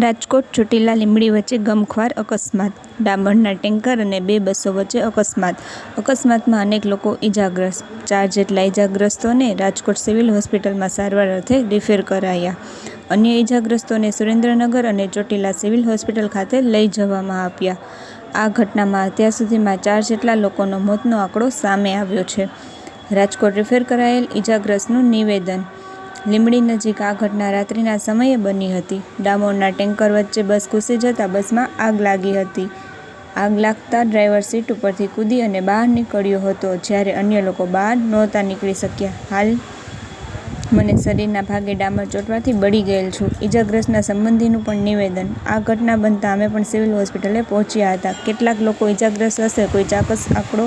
રાજકોટ ચોટીલા લીંબડી વચ્ચે ગમખ્વાર અકસ્માત, ડામરના ટેન્કર અને 2 બસો વચ્ચે અકસ્માત. અકસ્માતમાં અનેક લોકો ઇજાગ્રસ્ત, 4 જેટલા ઇજાગ્રસ્તોને રાજકોટ સિવિલ હોસ્પિટલમાં સારવાર અર્થે રિફેર કરાયા. અન્ય ઇજાગ્રસ્તોને સુરેન્દ્રનગર અને ચોટીલા સિવિલ હોસ્પિટલ ખાતે લઈ જવામાં આવ્યા. આ ઘટનામાં અત્યાર સુધીમાં 4 જેટલા લોકોનો મોતનો આંકડો સામે આવ્યો છે. રાજકોટ રિફેર કરાયેલ ઇજાગ્રસ્તનું નિવેદન. લીંબડી નજીક આ ઘટના રાત્રિના સમયે બની હતી. ડામોરના ટેન્કર વચ્ચે બસ ઘૂસી જતાં બસમાં આગ લાગી હતી. આગ લાગતા ડ્રાઈવર સીટ ઉપરથી કૂદી અને બહાર નીકળ્યો હતો, જ્યારે અન્ય લોકો બહાર નહોતા નીકળી શક્યા. હાલ મને શરીરના ભાગે ડામર ચોંટવાથી બળી ગયેલ છું. ઇજાગ્રસ્તના સંબંધીનું પણ નિવેદન. આ ઘટના બનતા અમે પણ સિવિલ હોસ્પિટલે પહોંચ્યા હતા. કેટલાક લોકો ઇજાગ્રસ્ત હશે, કોઈ ચોક્કસ આંકડો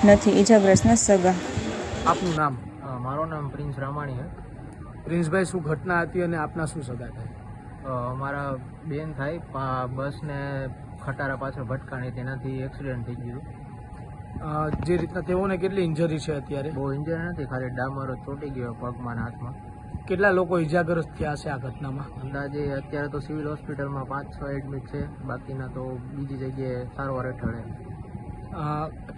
નથી. ઇજાગ્રસ્તના સગા. આપનું નામ? મારું નામ પ્રિન્સ રામાણી છે. પ્રિન્સભાઈ, શું ઘટના હતી અને આપના શું સગા થાય? મારા બેન થાય, બસને ખટારા પાછળ ભટકાણી, તેનાથી એક્સિડન્ટ થઈ ગયું. જે રીતના તેઓને કેટલી ઇન્જરી છે અત્યારે? બહુ ઇન્જરી નથી, ખાલી ડામર ચોંટી ગયો પગમાં ને હાથમાં. કેટલા લોકો ઇજાગ્રસ્ત થયા છે આ ઘટનામાં? અંદાજે અત્યારે તો સિવિલ હોસ્પિટલમાં 5-6 એડમિટ છે, બાકીના તો બીજી જગ્યાએ સારવાર હેઠળ.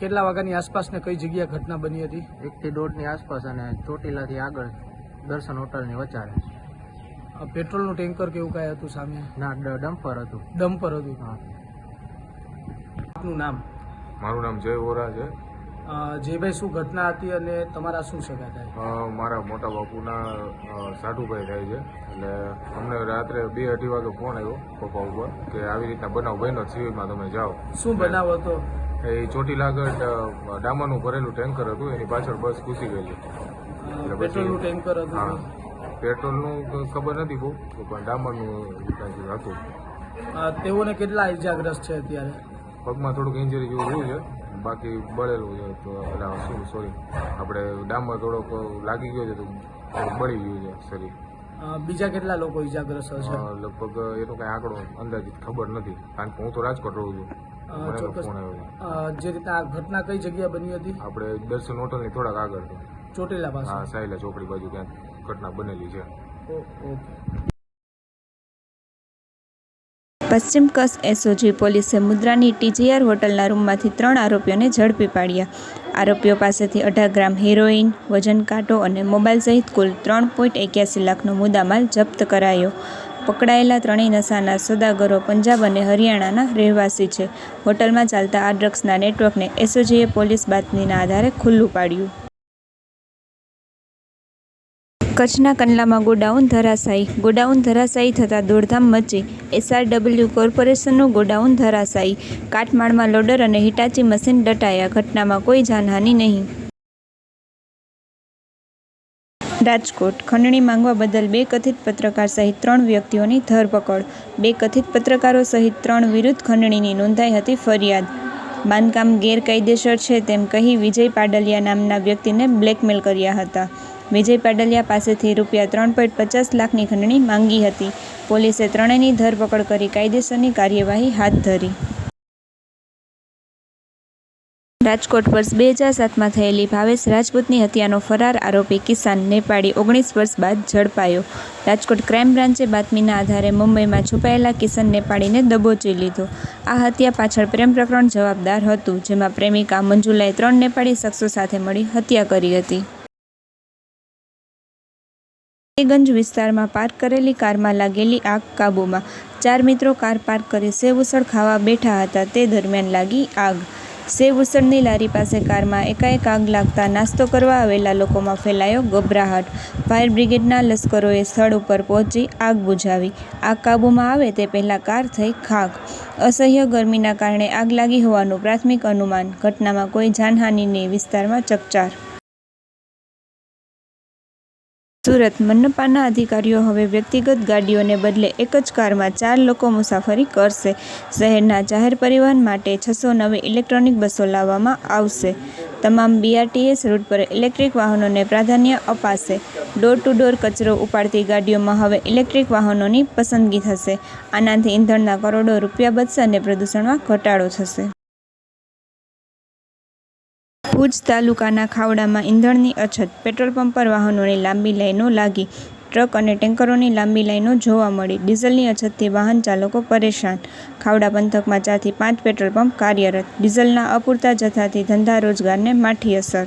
કેટલા વાગ્યાની આસપાસ ને કઈ જગ્યાએ ઘટના બની હતી? 1 થી 1.5ની આસપાસ અને ચોટીલાથી આગળ દર્શન હોટલની વચારે. પેટ્રોલનું ટેન્કર કેવું કાંઈ હતું સામે? ના, ડમ્પર હતું. ડમ્પર હતું. હા. આપનું નામ? મારું નામ જય વોરા છે. જયભાઈ, શું ઘટના હતી અને તમારા શું સગા થાય? મારા મોટા બાપુના સાઢુભાઈ થાય છે. એટલે અમને રાત્રે 2-2:30 વાગે ફોન આવ્યો પપ્પા ઉપર કે આવી રીતના બનાવ બન્યો, સિવિલમાં તમે જાઓ. શું બનાવ હતો? એ ચોટીલા આગળ ડામરનું ભરેલું ટેન્કર હતું, એની પાછળ બસ ઘૂસી ગયેલી. પેટ્રોલનું ટેન્કર હતું? હા, પેટ્રોલનું ખબર નથી બહુ, પણ ડામરનું કંઈક હતું. તેઓને કેટલા ઇજાગ્રસ્ત છે અત્યારે? પગમાં થોડુંક ઇન્જરી જેવું થયું છે, બાકી બળેલું છે. તો એટલે સોરી, આપણે ડામર થોડોક લાગી ગયો છે તો બળી ગયું છે શરીર. બીજા કેટલા લોકો ઇજાગ્રસ્ત હશે? લગભગ એનો કઈ આંકડો અંદાજિત ખબર નથી, કારણ કે હું તો રાજકોટ રહું છું. ફોન આવ્યો. જે રીતે આ ઘટના કઈ જગ્યાએ બની હતી? આપણે દર્શન હોટલની થોડાક આગળ છે, ચોટીલા પાસે. હા, સાયલા ચોકડી બાજુ ક્યાંક ઘટના બનેલી છે. પશ્ચિમ કચ્છ એસઓજી પોલીસે મુદ્રાની ટીજીઆર હોટલના રૂમમાંથી 3 આરોપીઓને ઝડપી પાડ્યા. આરોપીઓ પાસેથી 18 ગ્રામ હેરોઇન, વજન કાંટો અને મોબાઈલ સહિત કુલ 3.81 લાખનો મુદ્દામાલ જપ્ત કરાયો. પકડાયેલા ત્રણેય નશાના સોદાગરો પંજાબ અને હરિયાણાના રહેવાસી છે. હોટલમાં ચાલતા આ ડ્રગ્સના નેટવર્કને એસઓજીએ પોલીસ બાતમીના આધારે ખુલ્લું પાડ્યું. કચ્છના કંડલામાં ગોડાઉન ધરાશાયી થતાં દોડધામ મચી. એસઆરડબલ્યુ કોર્પોરેશનનું ગોડાઉન ધરાશાયી. કાટમાળમાં લોડર અને હિટાચી મશીન દટાયા. ઘટનામાં કોઈ જાનહાનિ નહીં. રાજકોટ ખંડણી માંગવા બદલ 2 કથિત પત્રકાર સહિત 3 વ્યક્તિઓની ધરપકડ. 2 કથિત પત્રકારો સહિત 3 વિરુદ્ધ ખંડણીની નોંધાઈ હતી ફરિયાદ. બાંધકામ ગેરકાયદેસર છે તેમ કહી વિજય પાડલિયા નામના વ્યક્તિને બ્લેકમેલ કર્યા હતા. વિજય પાડલિયા પાસેથી ₹3.50 લાખની ખંડણી માંગી હતી. પોલીસે ત્રણેયની ધરપકડ કરી કાયદેસરની કાર્યવાહી હાથ ધરી. રાજકોટ વર્ષ 2007માં થયેલી ભાવેશ રાજપૂતની હત્યાનો ફરાર આરોપી કિસાન નેપાળી 19 વર્ષ બાદ ઝડપાયો. રાજકોટ ક્રાઇમ બ્રાન્ચે બાતમીના આધારે મુંબઈમાં છુપાયેલા કિશન નેપાળીને દબોચી લીધો. આ હત્યા પાછળ પ્રેમ પ્રકરણ જવાબદાર હતું, જેમાં પ્રેમિકા મંજુલાએ 3 નેપાળી શખ્સો સાથે મળી હત્યા કરી હતી. ગંજ વિસ્તારમાં પાર્ક કરેલી કારમાં લાગેલી આગ કાબૂમાં. 4 મિત્રો કાર પાર્ક કરી સેવ ઉસળ ખાવા બેઠા હતા, તે દરમિયાન લાગી આગ. સેવ ઉસળની લારી પાસે કારમાં એકાએક આગ લાગતા નાસ્તો કરવા આવેલા લોકોમાં ફેલાયો ગભરાહટ. ફાયર બ્રિગેડના લશ્કરોએ સ્થળ ઉપર પહોંચી આગ બુઝાવી. આગ કાબૂમાં આવે તે પહેલા કાર થઈ ખાખ. અસહ્ય ગરમીના કારણે આગ લાગી હોવાનું પ્રાથમિક અનુમાન. ઘટનામાં કોઈ જાનહાનિ નહીં. વિસ્તારમાં ચકચાર. સુરત મનપાના અધિકારીઓ હવે વ્યક્તિગત ગાડીઓને બદલે એક જ કારમાં 4 લોકો મુસાફરી કરશે. શહેરના જાહેર પરિવહન માટે 600 નવી ઇલેક્ટ્રોનિક બસો લાવવામાં આવશે. તમામ બીઆરટીએસ રૂટ પર ઇલેક્ટ્રિક વાહનોને પ્રાધાન્ય અપાશે. ડોર ટુ ડોર કચરો ઉપાડતી ગાડીઓમાં હવે ઇલેક્ટ્રિક વાહનોની પસંદગી થશે. આનાથી ઇંધણના કરોડો રૂપિયા બચશે અને પ્રદૂષણમાં ઘટાડો થશે. ભુજ તાલુકાના ખાવડામાં ઇંધણની અછત. પેટ્રોલ પંપ પર વાહનોની લાંબી લાઈનો લાગી. ટ્રક અને ટેન્કરોની લાંબી લાઈનો જોવા મળી. ડીઝલની અછતથી વાહન ચાલકો પરેશાન. ખાવડા પંથકમાં 4 થી 5 પેટ્રોલ પંપ કાર્યરત. ડીઝલના અપૂરતા જથ્થાથી ધંધા રોજગારને માઠી અસર.